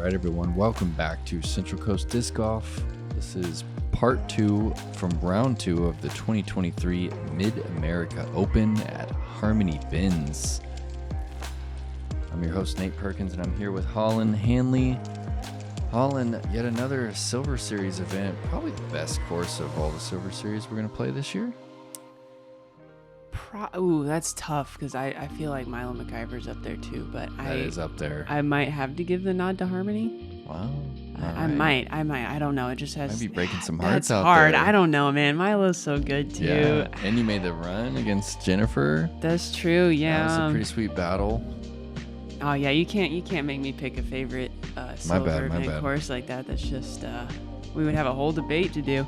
right, everyone, welcome back to Central Coast Disc Golf. This is part 2 from round 2 of the 2023 Mid-America Open at Harmony Bins. I'm your host, Nate Perkins, and I'm here with Holland Hanley. Holland, yet another Silver Series event, probably the best course of all the Silver Series we're going to play this year. Ooh, that's tough because I feel like Milo McIver's up there too, but That is up there. I might have to give the nod to Harmony. Wow. I might. I don't know. It just has. Might be breaking some hearts out hard. there. I don't know, man. Milo's so good too. Yeah. And you made the run against Jennifer. That's true. Yeah. That was a pretty sweet battle. Oh yeah, you can't make me pick a favorite silver event course like that. That's just we would have a whole debate to do.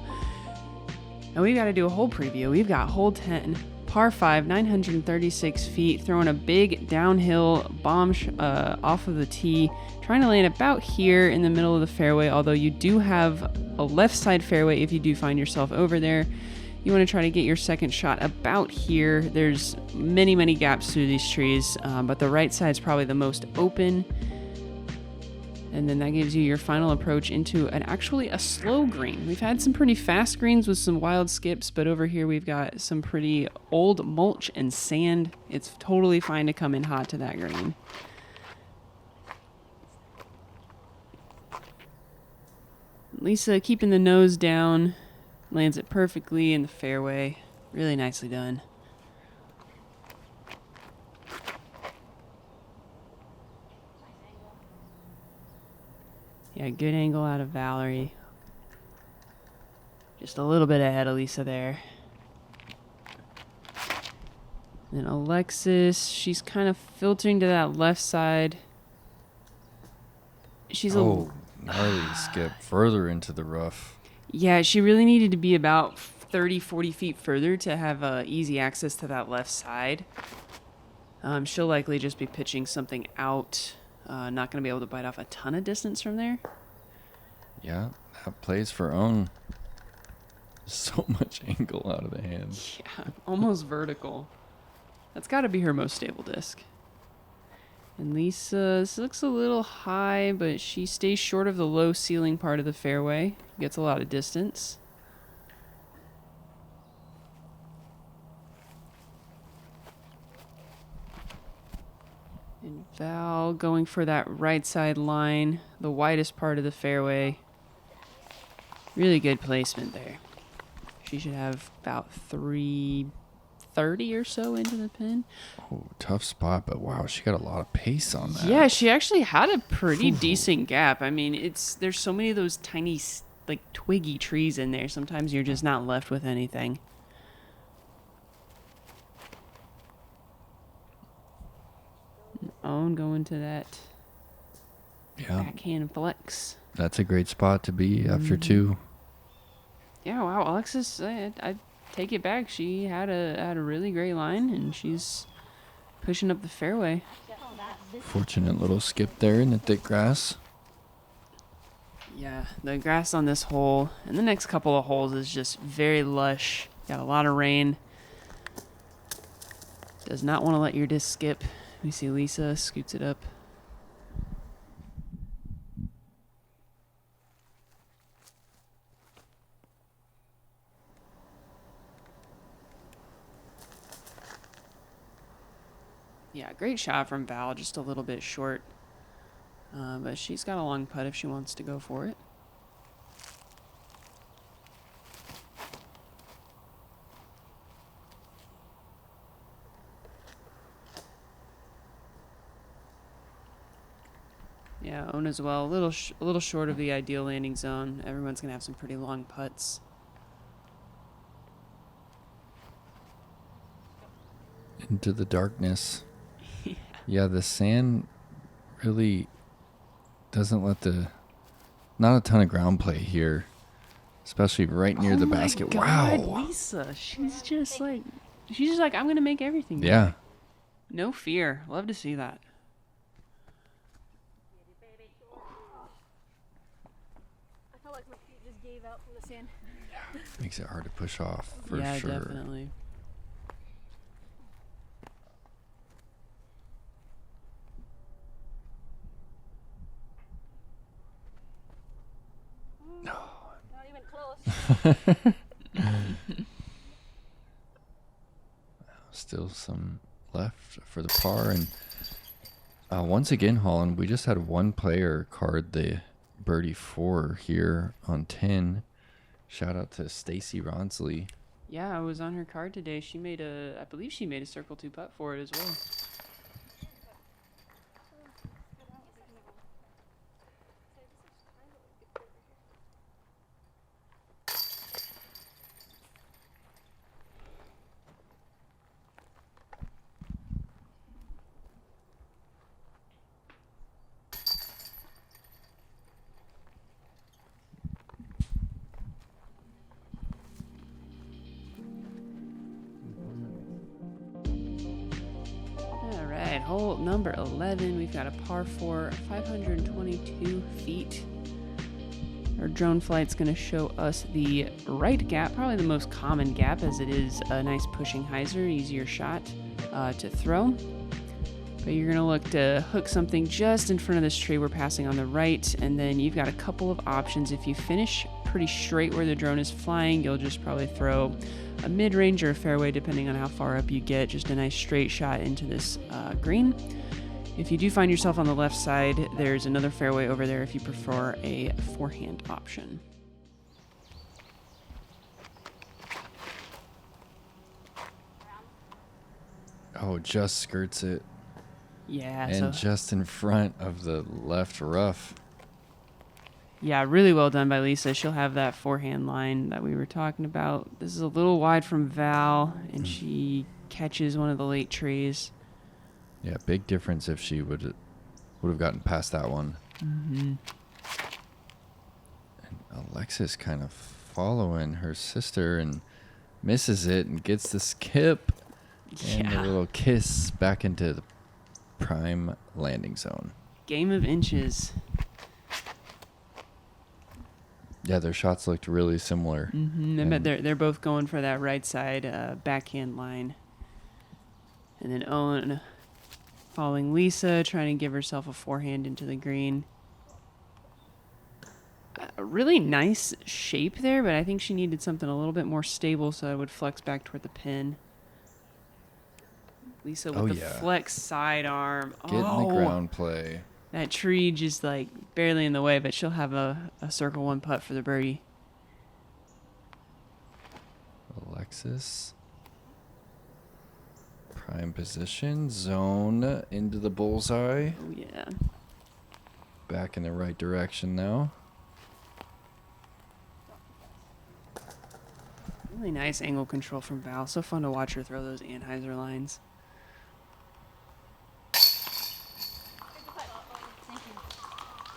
And we've got to do a whole preview. We've got hole 10. Par 5, 936 feet, throwing a big downhill bomb off of the tee, trying to land about here in the middle of the fairway, although you do have a left side fairway if you do find yourself over there. You want to try to get your second shot about here. There's many gaps through these trees, but the right side is probably the most open. And then that gives you your final approach into actually a slow green. We've had some pretty fast greens with some wild skips, but over here we've got some pretty old mulch and sand. It's totally fine to come in hot to that green. Lisa keeping the nose down, lands it perfectly in the fairway. Really nicely done. Yeah, good angle out of Valerie. Just a little bit ahead of Lisa there. Then Alexis, she's kind of filtering to that left side. She's gnarly skip further into the rough. Yeah, she really needed to be about 30, 40 feet further to have easy access to that left side. She'll likely just be pitching something out. Not going to be able to bite off a ton of distance from there. Yeah, that plays for own. So much angle out of the hand. Yeah, almost vertical. That's got to be her most stable disc. And Lisa, this looks a little high, but she stays short of the low ceiling part of the fairway. Gets a lot of distance. And Val going for that right side line, the widest part of the fairway. Really good placement there. She should have about 330 or so into the pin. Oh, tough spot, but wow, she got a lot of pace on that. Yeah, she actually had a pretty decent gap. I mean, there's so many of those tiny, like, twiggy trees in there. Sometimes you're just not left with anything. Owen going to that backhand flex. That's a great spot to be after two. Yeah, wow, Alexis, I take it back. She had a really great line, and she's pushing up the fairway. Fortunate little skip there in the thick grass. Yeah, the grass on this hole and the next couple of holes is just very lush. Got a lot of rain. Does not want to let your disc skip. We see Lisa scoots it up. Yeah, great shot from Val, just a little bit short. But she's got a long putt if she wants to go for it. Yeah, Owen as well. A little short of the ideal landing zone. Everyone's going to have some pretty long putts. Into the darkness. Yeah, the sand really doesn't let not a ton of ground play here, especially right near the basket. God, Wow. Lisa, she's just like, I'm going to make everything. Yeah. No fear. Love to see that. I felt like my feet just gave out from the sand. Yeah, makes it hard to push off for sure. Yeah, definitely. Still some left for the par. And once again, Holland, we just had one player card the birdie 4 here on 10. Shout out to Stacy Ronsley. Yeah, I was on her card today. She made I believe she made a circle 2 putt for it as well. Hole number 11, we've got a par 4, 522 feet. Our drone flight's going to show us the right gap, probably the most common gap, as it is a nice pushing hyzer, easier shot to throw. But you're going to look to hook something just in front of this tree we're passing on the right, and then you've got a couple of options. If you finish pretty straight where the drone is flying, you'll just probably throw a mid-range or a fairway, depending on how far up you get, just a nice straight shot into this green. If you do find yourself on the left side, there's another fairway over there if you prefer a forehand option. Oh, just skirts it. Yeah. And just in front of the left rough. Yeah, really well done by Lisa. She'll have that forehand line that we were talking about. This is a little wide from Val, and she catches one of the late trees. Yeah, big difference if she would have gotten past that one. Mm-hmm. And Alexis kind of following her sister and misses it and gets the skip and a little kiss back into the prime landing zone. Game of inches. Yeah, their shots looked really similar. Mm-hmm. They're both going for that right side backhand line. And then Owen following Lisa, trying to give herself a forehand into the green. A really nice shape there, but I think she needed something a little bit more stable, so I would flex back toward the pin. Lisa with the flex sidearm. Getting the ground play. That tree just like barely in the way, but she'll have a circle 1 putt for the birdie. Alexis. Prime position. Zone into the bullseye. Oh, yeah. Back in the right direction now. Really nice angle control from Val. So fun to watch her throw those Anheuser lines.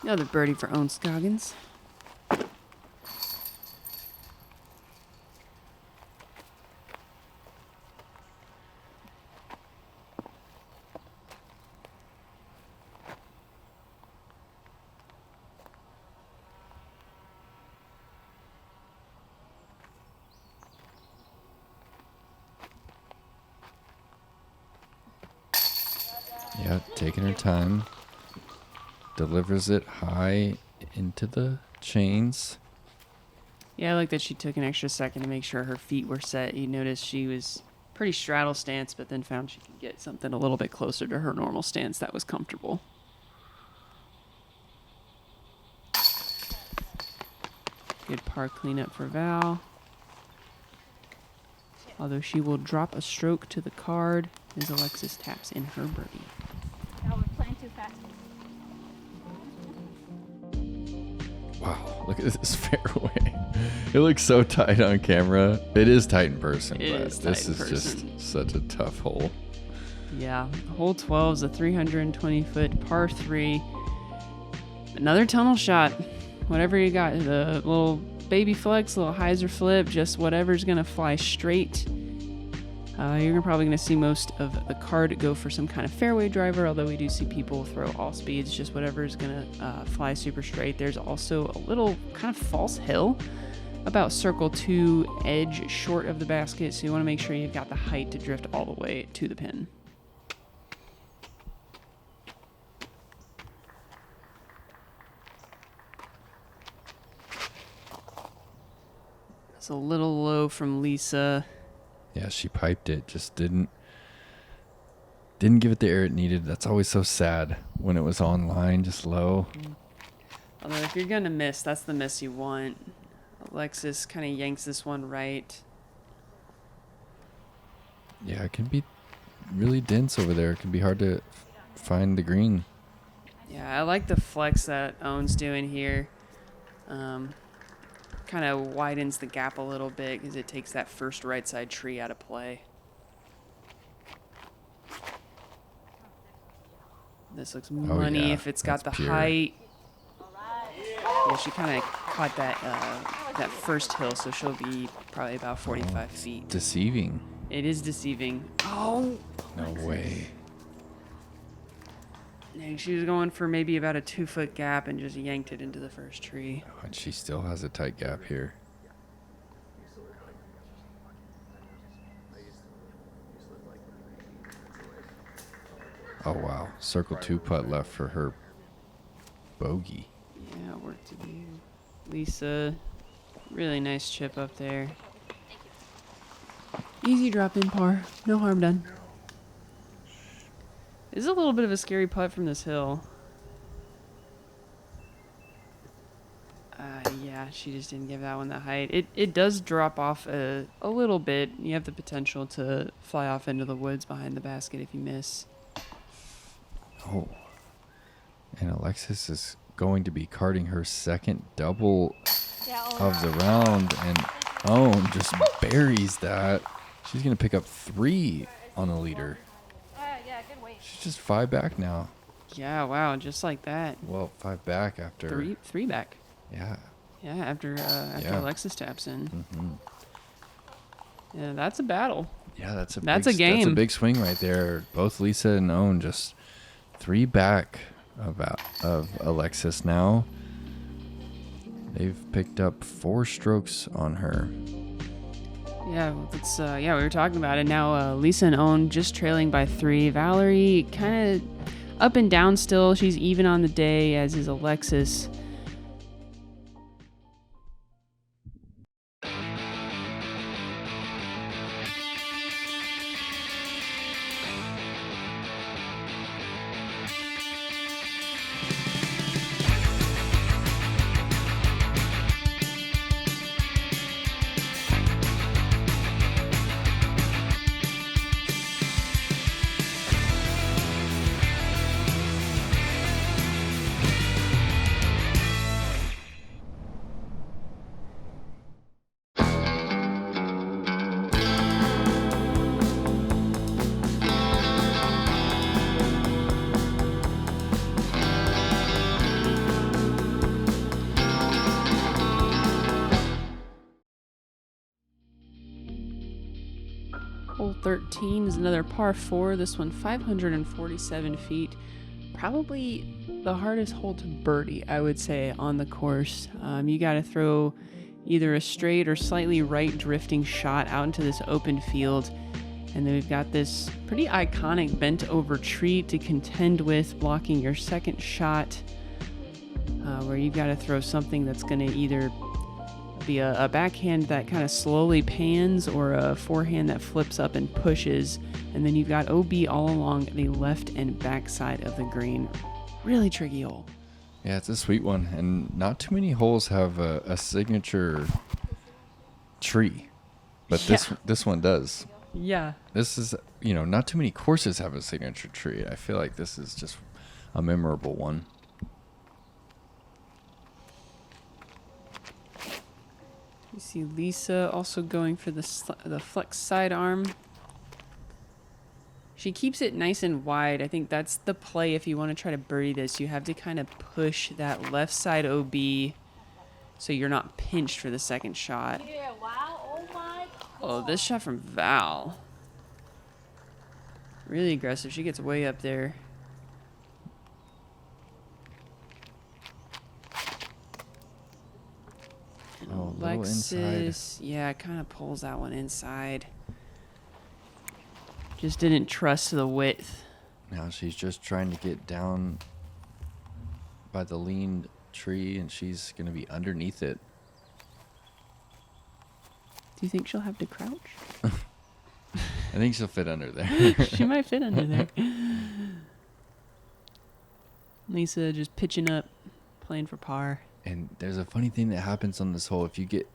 Another birdie for Owen Scoggins. Yeah, taking her time. Delivers it high into the chains. Yeah, I like that she took an extra second to make sure her feet were set. You noticed she was pretty straddle stance, but then found she could get something a little bit closer to her normal stance that was comfortable. Good par cleanup for Val. Although she will drop a stroke to the card as Alexis taps in her birdie. No, we're playing too fast. Wow, look at this fairway. It looks so tight on camera. It is tight in person, but this is just such a tough hole. Yeah, hole 12 is a 320-foot par 3. Another tunnel shot. Whatever you got, the little baby flex, little hyzer flip, just whatever's going to fly straight. You're probably going to see most of the card go for some kind of fairway driver, although we do see people throw all speeds, just whatever is going to fly super straight. There's also a little kind of false hill about circle 2 edge short of the basket, so you want to make sure you've got the height to drift all the way to the pin. a little low from Lisa. Yeah, she piped it. Just didn't give it the air it needed. That's always so sad when it was on line, just low. Although if you're going to miss, that's the miss you want. Alexis kind of yanks this one right. Yeah, it can be really dense over there. It can be hard to find the green. Yeah, I like the flex that Owen's doing here. Kind of widens the gap a little bit because it takes that first right side tree out of play. This looks money if it's got the pure height. Yeah, she kind of caught that first hill, so she'll be probably about 45 feet. Deceiving. It is deceiving. Oh! No way. Dang, she was going for maybe about a 2-foot gap and just yanked it into the first tree. Oh, and she still has a tight gap here. Oh, wow. Circle 2 putt left for her bogey. Yeah, work to do. Lisa, really nice chip up there. Easy drop in par. No harm done. This is a little bit of a scary putt from this hill. Yeah, she just didn't give that one the height. It does drop off a little bit. You have the potential to fly off into the woods behind the basket if you miss. Oh. And Alexis is going to be carding her second double of the round, and Owen just buries that. She's going to pick up 3 on the leader. Yeah, good weight. She's just 5 back now. Yeah, wow, just like that. Well, 5 back after... Three back. Yeah. Yeah, after Alexis taps in. Mm-hmm. Yeah, that's a battle. Yeah, that's a game. That's a big swing right there. Both Lisa and Owen just 3 back of Alexis now. They've picked up 4 strokes on her. Yeah, it's we were talking about it. Now Lisa and Owen just trailing by 3. Valerie kind of up and down still. She's even on the day, as is Alexis. Hole 13 is another par 4. This one 547 feet. Probably the hardest hole to birdie, I would say, on the course. You got to throw either a straight or slightly right drifting shot out into this open field. And then we've got this pretty iconic bent over tree to contend with, blocking your second shot, where you've got to throw something that's going to either be a backhand that kind of slowly pans or a forehand that flips up and pushes. And then you've got OB all along the left and back side of the green. Really tricky hole. Yeah, it's a sweet one. And not too many holes have a signature tree. But this one does. Yeah. This is, not too many courses have a signature tree. I feel like this is just a memorable one. You see Lisa also going for the flex sidearm. She keeps it nice and wide. I think that's the play if you want to try to birdie this. You have to kind of push that left side OB so you're not pinched for the second shot. Yeah, wow, oh my God. Oh, this shot from Val. Really aggressive. She gets way up there. Oh, a little inside. Yeah, kind of pulls that one inside. Just didn't trust the width. Now she's just trying to get down by the leaned tree, and she's going to be underneath it. Do you think she'll have to crouch? I think she'll fit under there. She might fit under there. Lisa just pitching up, playing for par. And there's a funny thing that happens on this hole. If you get,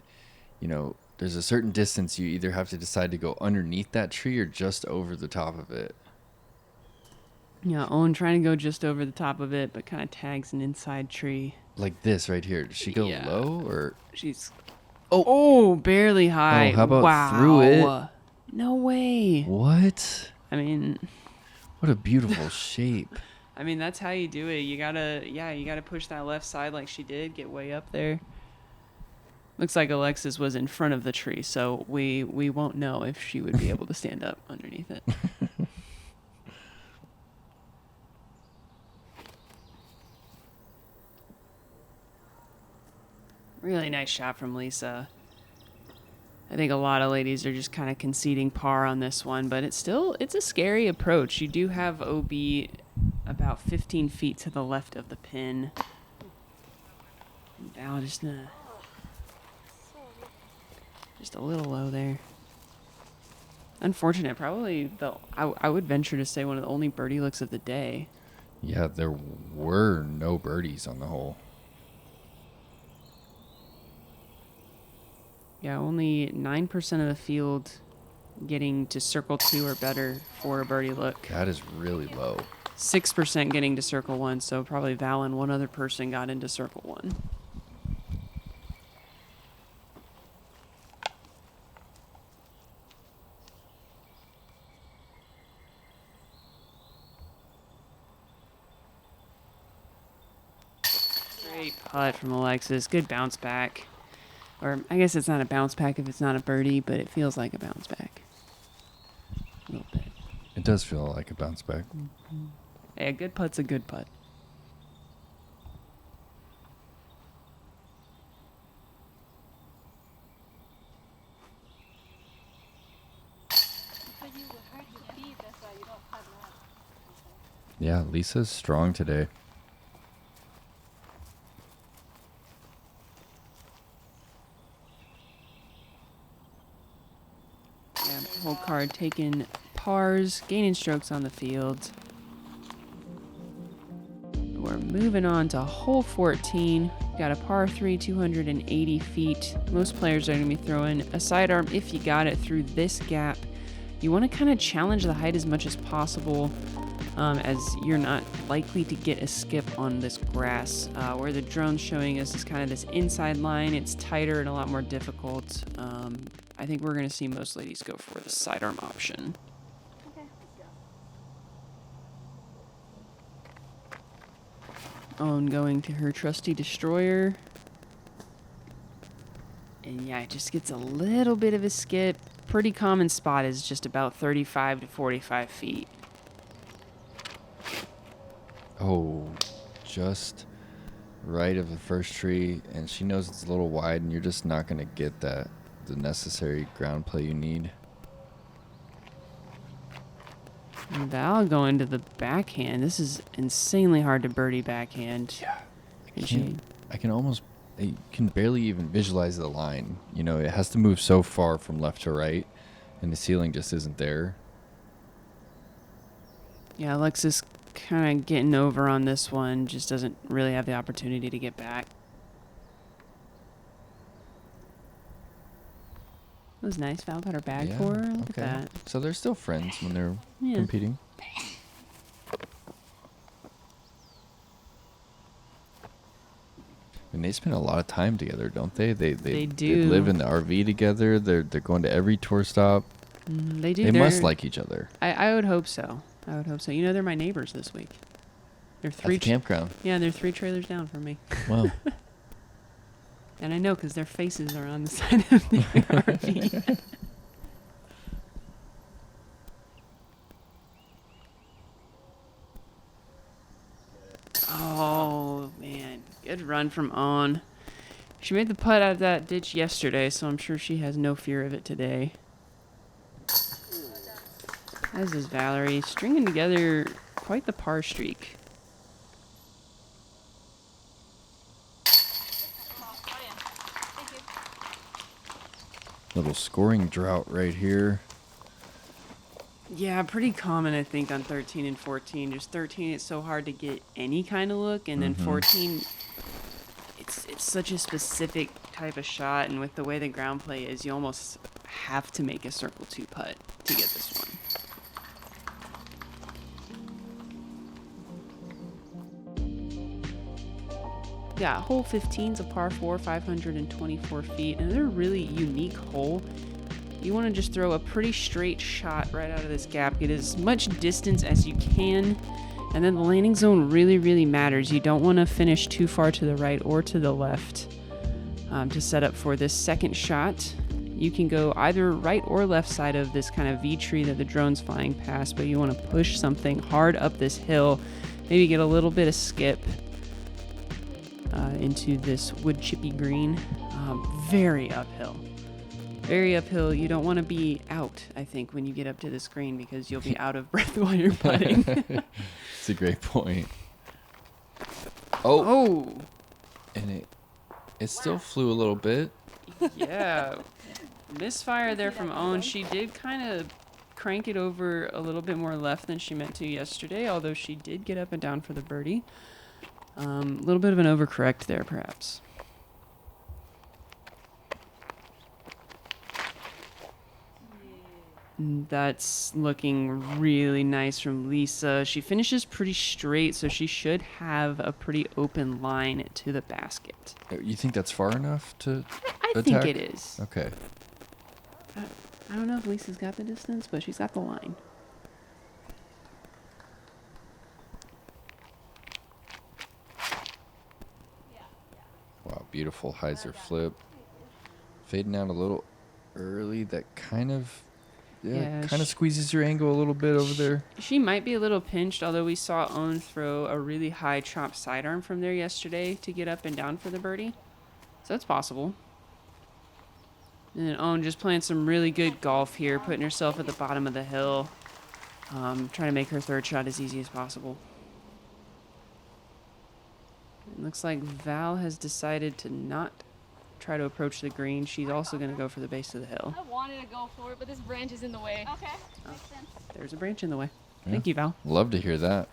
there's a certain distance, you either have to decide to go underneath that tree or just over the top of it. Yeah, Owen trying to go just over the top of it, but kind of tags an inside tree. Like this right here. Does she go low or? She's... Oh, barely high. Oh, how about through it? No way. What? I mean... What a beautiful shape. I mean, that's how you do it. You gotta push that left side like she did, get way up there. Looks like Alexis was in front of the tree, so we won't know if she would be able to stand up underneath it. Really nice shot from Lisa. I think a lot of ladies are just kind of conceding par on this one, but it's a scary approach. You do have OB about 15 feet to the left of the pin. Val just a little low there. Unfortunate. Probably, I would venture to say one of the only birdie looks of the day. Yeah, there were no birdies on the hole. Yeah, only 9% of the field getting to circle 2 or better for a birdie look. That is really low. 6% getting to circle 1, so probably Val and one other person got into circle 1. Great putt from Alexis. Good bounce back. Or I guess it's not a bounce back if it's not a birdie, but it feels like a bounce back. A little bit. It does feel like a bounce back. Mm-hmm. Yeah, a good putt's a good putt. Yeah, Lisa's strong today. Yeah, whole card taking pars, gaining strokes on the field. We're moving on to hole 14. Got a par 3, 280 feet. Most players are going to be throwing a sidearm if you got it through this gap. You want to kind of challenge the height as much as possible, as you're not likely to get a skip on this grass. Where the drone's showing us is kind of this inside line. It's tighter and a lot more difficult. I think we're going to see most ladies go for the sidearm option. Okay, let's go. Owen going to her trusty destroyer. And yeah, it just gets a little bit of a skip. Pretty common spot is just about 35 to 45 feet. Oh, just right of the first tree, and she knows it's a little wide, and you're just not going to get the necessary ground play you need. And Val going to the backhand. This is insanely hard to birdie backhand. Yeah, I can barely even visualize the line. You know, it has to move so far from left to right, and the ceiling just isn't there. Yeah, Alexis kind of getting over on this one. Just doesn't really have the opportunity to get back. It was nice. Val got her bag for her. Look at that. So they're still friends when they're competing. And they spend a lot of time together, don't they? They do. They live in the RV together. They're going to every tour stop. They do. They must like each other. I would hope so. I would hope so. You know, they're my neighbors this week. They're at the campground. Yeah, they're 3 trailers down from me. Wow. And I know because their faces are on the side of the RV. Oh, man. Good run from On. She made the putt out of that ditch yesterday, so I'm sure she has no fear of it today. As is Valerie, stringing together quite the par streak. Little scoring drought right here. Yeah, pretty common, I think, on 13 and 14. Just 13, it's so hard to get any kind of look, and then 14, it's such a specific type of shot, and with the way the ground play is, you almost have to make a circle 2 putt to get this one. Yeah, hole 15 is a par 4, 524 feet. Another really unique hole. You want to just throw a pretty straight shot right out of this gap. Get as much distance as you can. And then the landing zone really, really matters. You don't want to finish too far to the right or to the left to set up for this second shot. You can go either right or left side of this kind of V tree that the drone's flying past, but you want to push something hard up this hill. Maybe get a little bit of skip into this wood chippy green. Very uphill. Very uphill. You don't want to be out, I think, when you get up to this green because you'll be out of breath while you're putting. It's a great point. Oh. And it still flew a little bit. Yeah. Misfire there from Owen. She did kind of crank it over a little bit more left than she meant to yesterday, although she did get up and down for the birdie. A little bit of an overcorrect there, perhaps. That's looking really nice from Lisa. She finishes pretty straight, so she should have a pretty open line to the basket. You think that's far enough to I attack? think it is. Okay. I don't know if Lisa's got the distance, but she's got the line. Wow, beautiful hyzer flip. Fading out a little early. That kind of squeezes your angle a little bit over there. She might be a little pinched, although we saw Owen throw a really high chop sidearm from there yesterday to get up and down for the birdie. So that's possible. And then Owen just playing some really good golf here, putting herself at the bottom of the hill, trying to make her third shot as easy as possible. It looks like Val has decided to not try to approach the green. She's also going to go for the base of the hill. I wanted to go for it, but this branch is in the way. Okay, makes sense. There's a branch in the way. Yeah. Thank you, Val. Love to hear that.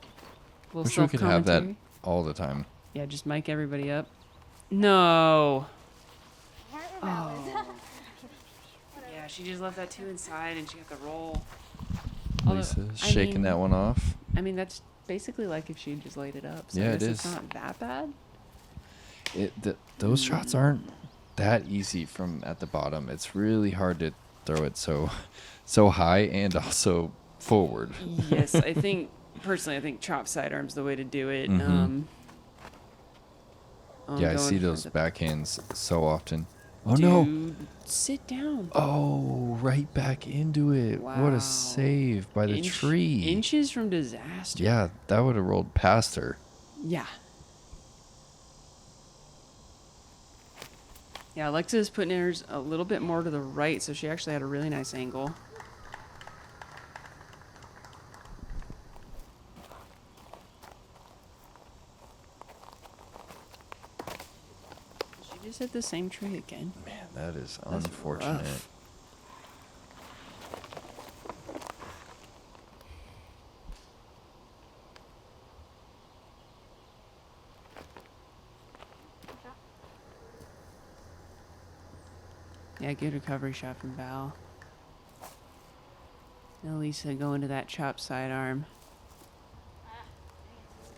Wish we could have that all the time. Yeah, just mic everybody up. No. Oh. Yeah, she just left that 2 inside and she got the roll. Lisa shaking that one off. I mean, that's basically like if she just laid it up. So yeah, I guess it it's is. not that bad. Those shots aren't that easy from at the bottom. It's really hard to throw it so high and also forward. Yes, I think chop sidearm's the way to do it. Mm-hmm. Yeah, I see those backhands so often. Oh, no. Sit down. Oh, right back into it. Wow. What a save by the tree. Inches from disaster. Yeah, that would have rolled past her. Yeah. Yeah, Alexa's putting hers a little bit more to the right, so she actually had a really nice angle. She just hit the same tree again. Man, that is unfortunate. Rough. Yeah, good recovery shot from Val. Now Lisa going to that chop sidearm.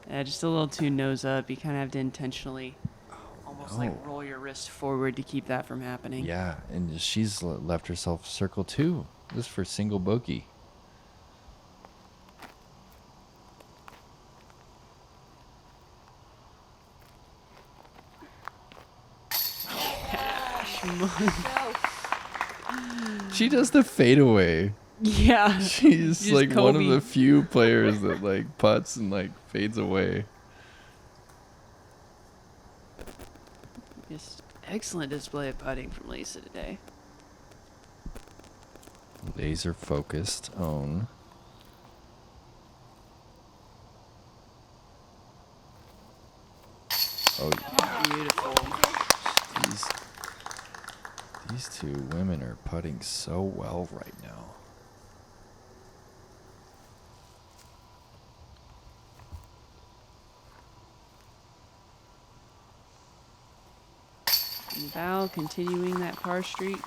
Yeah, just a little too nose up. You kind of have to intentionally almost like roll your wrist forward to keep that from happening. Yeah, and she's left herself circle 2. This is for single bogey. She does the fadeaway. Yeah. She's like Kobe. one of the few players that like putts and like fades away. Just excellent display of putting from Lisa today. Laser focused on. Oh yeah. Beautiful. These two women are putting so well right now. And Val continuing that par streak.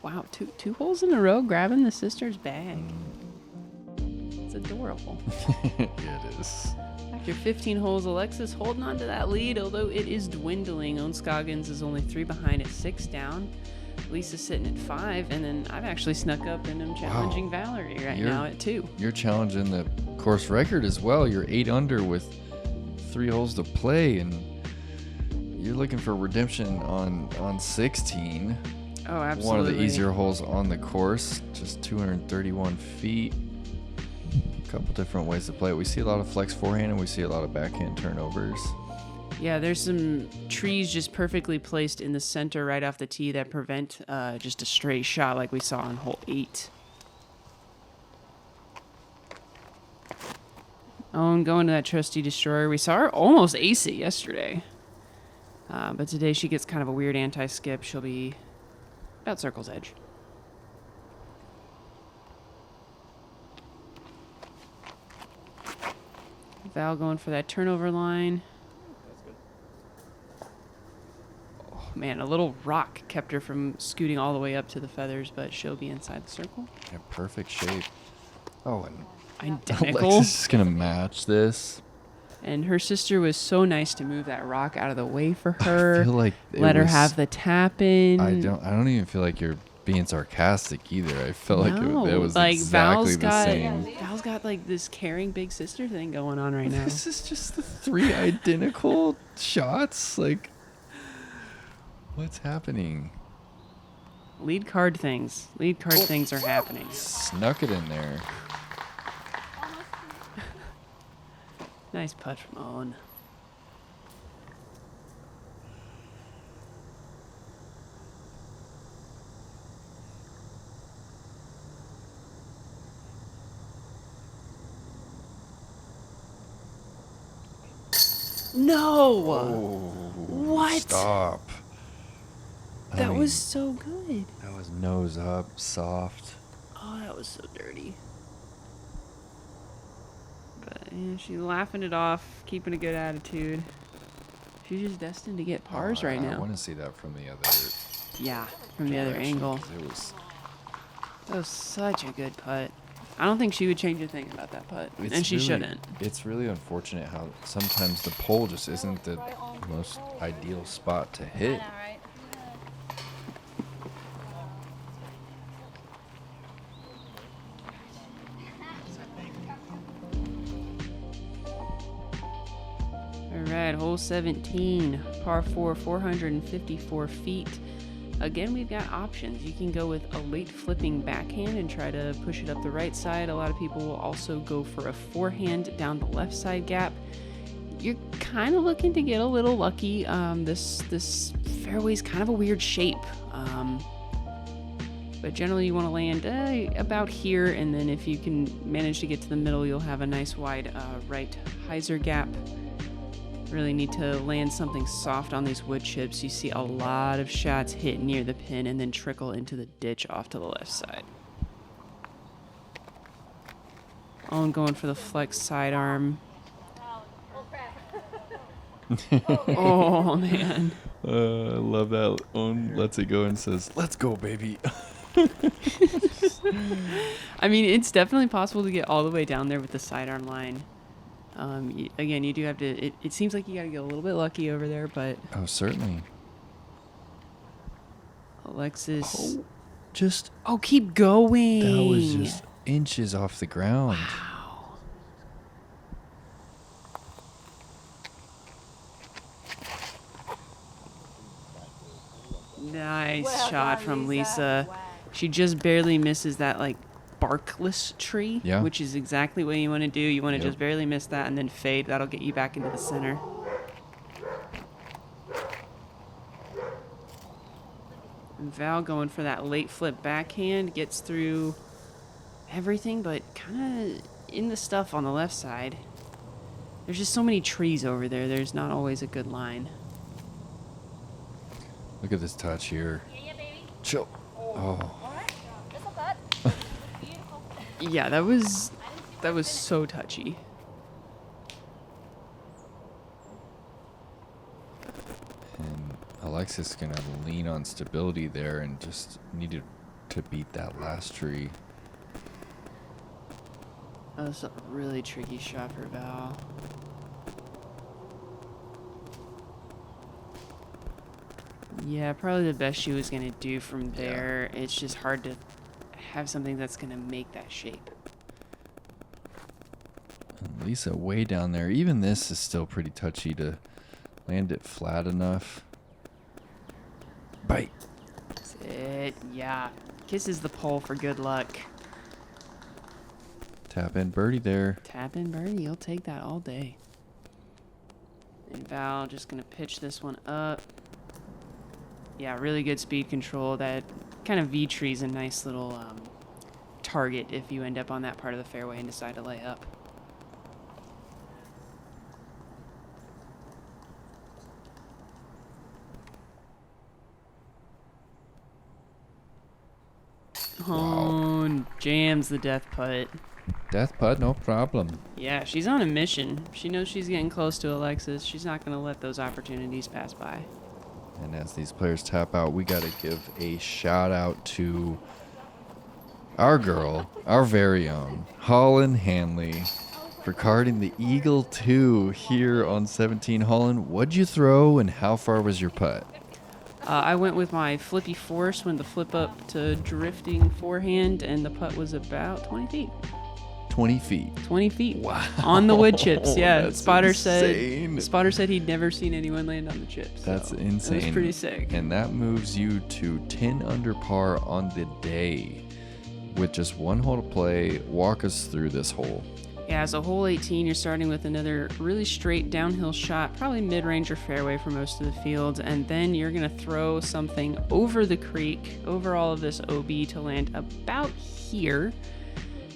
Wow, two holes in a row grabbing the sister's bag. It's adorable. Yeah, it is. After 15 holes, Alexis holding on to that lead, although it is dwindling. Scoggins is only 3 behind at 6 down. Lisa's sitting at 5, and then I've actually snuck up and I'm challenging Valerie now at 2. You're challenging the course record as well. You're 8 under with 3 holes to play, and you're looking for redemption on 16. Oh, absolutely. One of the easier holes on the course, just 231 feet. A couple different ways to play it. We see a lot of flex forehand and we see a lot of backhand turnovers. Yeah, there's some trees just perfectly placed in the center right off the tee that prevent just a straight shot like we saw on hole 8. Oh, and going to that trusty destroyer. We saw her almost ace it yesterday. But today she gets kind of a weird anti-skip. She'll be about circle's edge. Val going for that turnover line. Oh, man, a little rock kept her from scooting all the way up to the feathers, but she'll be inside the circle. Yeah, perfect shape. Oh, and identical. Alexis is going to match this. And her sister was so nice to move that rock out of the way for her. I feel like let her have the tap in. I don't even feel like you're being sarcastic either. I felt like it was like exactly the same. Val's got like this caring big sister thing going on right now. This is just the 3 identical shots. Like, what's happening? Lead card things. Lead card things are happening. Snuck it in there. Nice putt from Owen. No! Oh, what? Stop. That was so good. That was nose up, soft. Oh, that was so dirty. But yeah, she's laughing it off, keeping a good attitude. She's just destined to get pars right now. I want to see that from the other. Yeah, from the other angle. That was such a good putt. I don't think she would change a thing about that putt, and she shouldn't. It's really unfortunate how sometimes the pole just isn't the most ideal spot to hit. All right, hole 17, par 4, 454 feet. Again, we've got options. You can go with a late flipping backhand and try to push it up the right side. A lot of people will also go for a forehand down the left side gap. You're kind of looking to get a little lucky. This fairway's kind of a weird shape. But generally you want to land about here, and then if you can manage to get to the middle, you'll have a nice wide right hyzer gap. Really need to land something soft on these wood chips. You see a lot of shots hit near the pin and then trickle into the ditch off to the left side. Owen going for the flex sidearm. Oh, man. I love that. Owen lets it go and says, "Let's go, baby." I mean, it's definitely possible to get all the way down there with the sidearm line. Again, you do have to, it seems like you got to get a little bit lucky over there, but... Oh, certainly. Alexis... Oh, keep going! That was just inches off the ground. Wow. Nice shot from Lisa. Wow. She just barely misses that, like, barkless tree, yeah, which is exactly what you want to do. You want to just barely miss that and then fade. That'll get you back into the center. And Val going for that late flip backhand, gets through everything, but kind of in the stuff on the left side. There's just so many trees over there. There's not always a good line. Look at this touch here. Yeah, baby. Chill. Oh. All right. That's not bad. Beautiful. Yeah, that was so touchy. And Alexis gonna lean on stability there and just needed to beat that last tree. That was a really tricky shot for Val. Yeah, probably the best she was going to do from there. Yeah. It's just hard to have something that's going to make that shape. And Lisa way down there. Even this is still pretty touchy to land it flat enough. Bite. That's it. Yeah. Kisses the pole for good luck. Tap in birdie there. Tap in birdie. You'll take that all day. And Val just going to pitch this one up. Yeah, really good speed control. That kind of V-tree is a nice little target if you end up on that part of the fairway and decide to lay up. Wow. Oh, jams the death putt. Death putt, no problem. Yeah, she's on a mission. She knows she's getting close to Alexis. She's not going to let those opportunities pass by. And as these players tap out, we got to give a shout out to our girl, our very own, Holland Hanley, for carding the Eagle 2 here on 17. Holland, what'd you throw and how far was your putt? I went with my flippy force when the flip up to drifting forehand, and the putt was about 20 feet. 20 feet. 20 feet. Wow. On the wood chips, yeah. That's Spotter insane. said he'd never seen anyone land on the chips. That's so insane. It was pretty sick. And that moves you to 10 under par on the day with just one hole to play. Walk us through this hole. Yeah, so hole 18, you're starting with another really straight downhill shot, probably mid-range or fairway for most of the field, and then you're going to throw something over the creek, over all of this OB to land about here.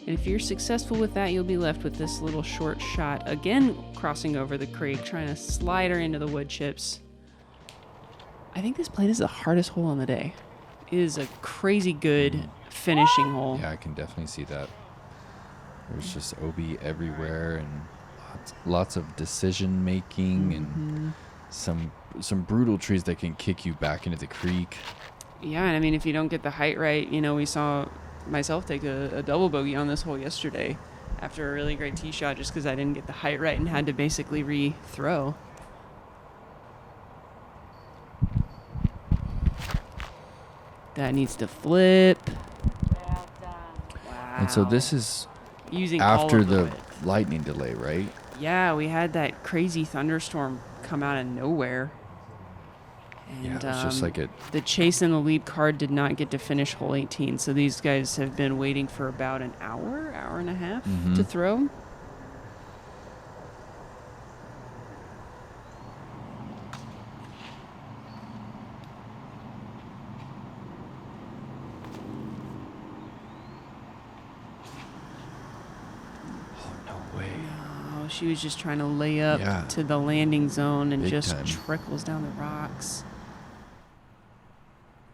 And if you're successful with that, you'll be left with this little short shot, again crossing over the creek, trying to slide her into the wood chips. I think this plate is the hardest hole on the day. It is a crazy good finishing hole. Yeah, I can definitely see that. There's just OB everywhere and lots of decision making and some brutal trees that can kick you back into the creek. Yeah, and I mean, if you don't get the height right, you know, we saw myself take a double bogey on this hole yesterday after a really great tee shot just because I didn't get the height right and had to basically re-throw. That needs to flip. Well done. Wow. And so this is using after all of the lightning delay, right? Yeah, we had that crazy thunderstorm come out of nowhere. And, yeah, it was just like it. The chase and the lead card did not get to finish hole 18, so these guys have been waiting for about an hour and a half to throw. She was just trying to lay up to the landing zone and Big just time. trickles down the rocks.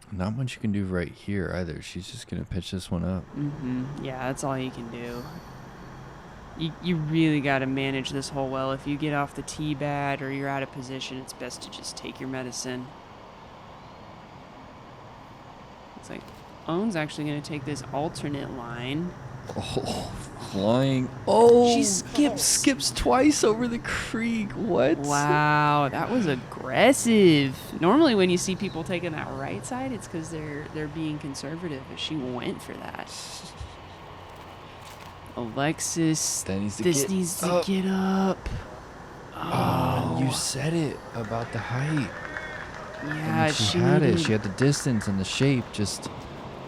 Not much you can do right here either. She's just going to pitch this one up. Yeah, that's all you can do. You really got to manage this hole well. If you get off the tee bad or you're out of position, it's best to just take your medicine. It's like, Owen's actually going to take this alternate line. Oh, flying. Oh, She skips twice over the creek. What? Wow, that was aggressive. Normally when you see people taking that right side, it's because they're being conservative, but she went for that. Alexis, this needs to get up. Oh, you said it about the height. Yeah, she had it. She had the distance and the shape. Just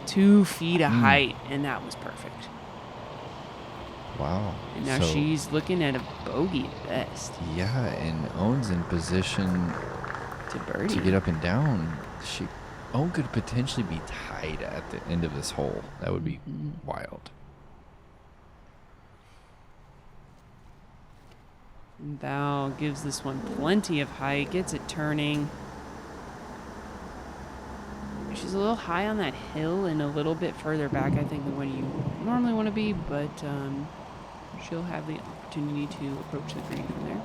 2 feet of height, and that was perfect. Wow. And now she's looking at a bogey at best. Yeah, and Owen's in position to birdie. to get up and down. own could potentially be tied at the end of this hole. That would be wild. Val gives this one plenty of height, gets it turning. She's a little high on that hill and a little bit further back, I think, than what you normally want to be, but she'll have the opportunity to approach the green from there.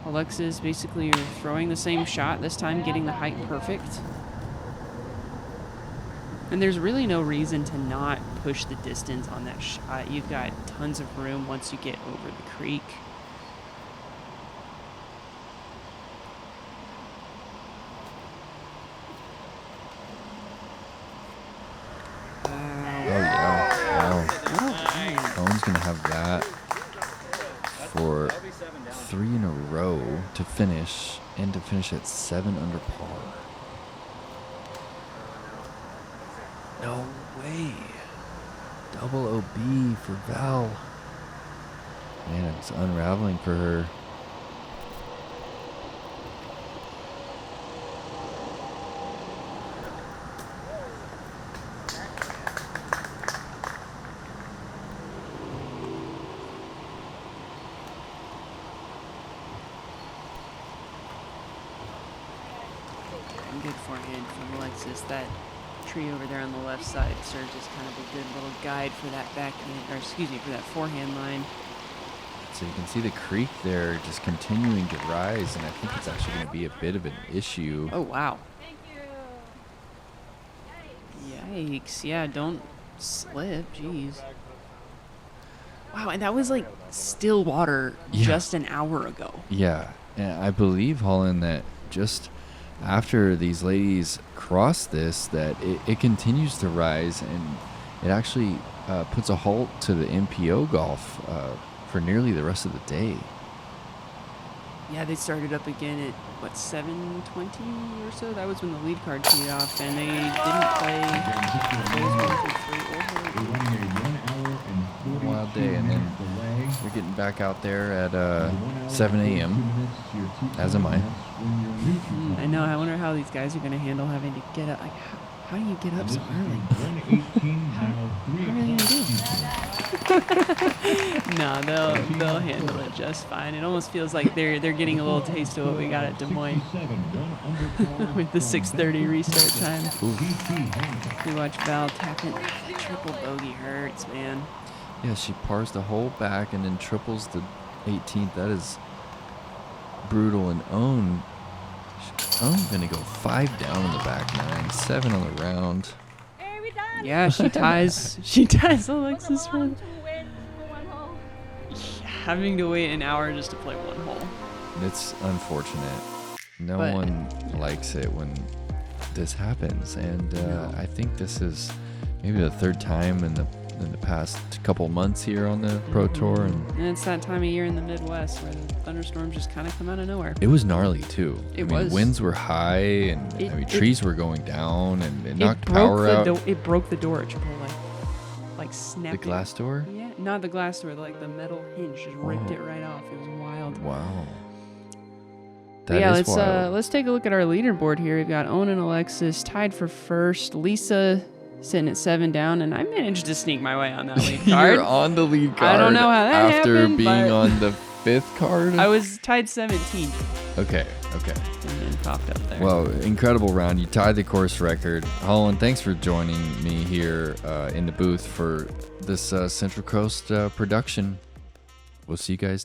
Alexis, basically, you're throwing the same shot, this time getting the height perfect. And there's really no reason to not push the distance on that shot. You've got tons of room once you get over the creek. Owen's going to have that for 3 in a row to finish, and to finish at 7 under par. No way. Double OB for Val. Man, it's unraveling for her. Good forehand from Alexis. That tree over there on the left side serves as kind of a good little guide for that for that forehand line. So you can see the creek there just continuing to rise, and I think it's actually going to be a bit of an issue. Oh, wow. Thank you. Yikes. Yeah, don't slip. Jeez. Wow, and that was like still water just an hour ago. Yeah, and I believe, Holland, that just after these ladies cross this, that it continues to rise, and it actually puts a halt to the MPO golf for nearly the rest of the day. Yeah, they started up again at, 7:20 or so? That was when the lead card teed off, and they didn't play a wild day, and then we're getting back out there at 7 a.m., as am I. I know. I wonder how these guys are going to handle having to get up. Like, how do you get up so early? What are they going to do? No, they'll handle it just fine. It almost feels like they're getting a little taste of what we got at Des Moines with the 6:30 restart time. We watch Val tapping. The triple bogey hurts, man. Yeah, she pars the hole back and then triples the 18th. That is brutal. And Owen's going to go 5 down on the back nine, 7 on the round. Hey, we done. Yeah, she ties Alexis for having to wait an hour just to play one hole. It's unfortunate. No one likes it when this happens, and I think this is maybe the 3rd time in the past couple months here on the Pro Tour, and it's that time of year in the Midwest where the thunderstorms just kind of come out of nowhere. It was gnarly too. It was. Winds were high, and trees were going down, and it knocked power out. It broke the door at Chipotle, like snapped the glass door. Yeah, not the glass door, like the metal hinge just ripped it right off. It was wild. Wow. Let's take a look at our leaderboard here. We've got Owen and Alexis tied for first. Lisa sitting at 7 down, and I managed to sneak my way on that lead card. You're on the lead card. I don't know how that after happened, being on the 5th card. I was tied 17th. Okay. And then popped up there. Well, incredible round. You tied the course record. Holland, thanks for joining me here in the booth for this Central Coast production. We'll see you guys tomorrow.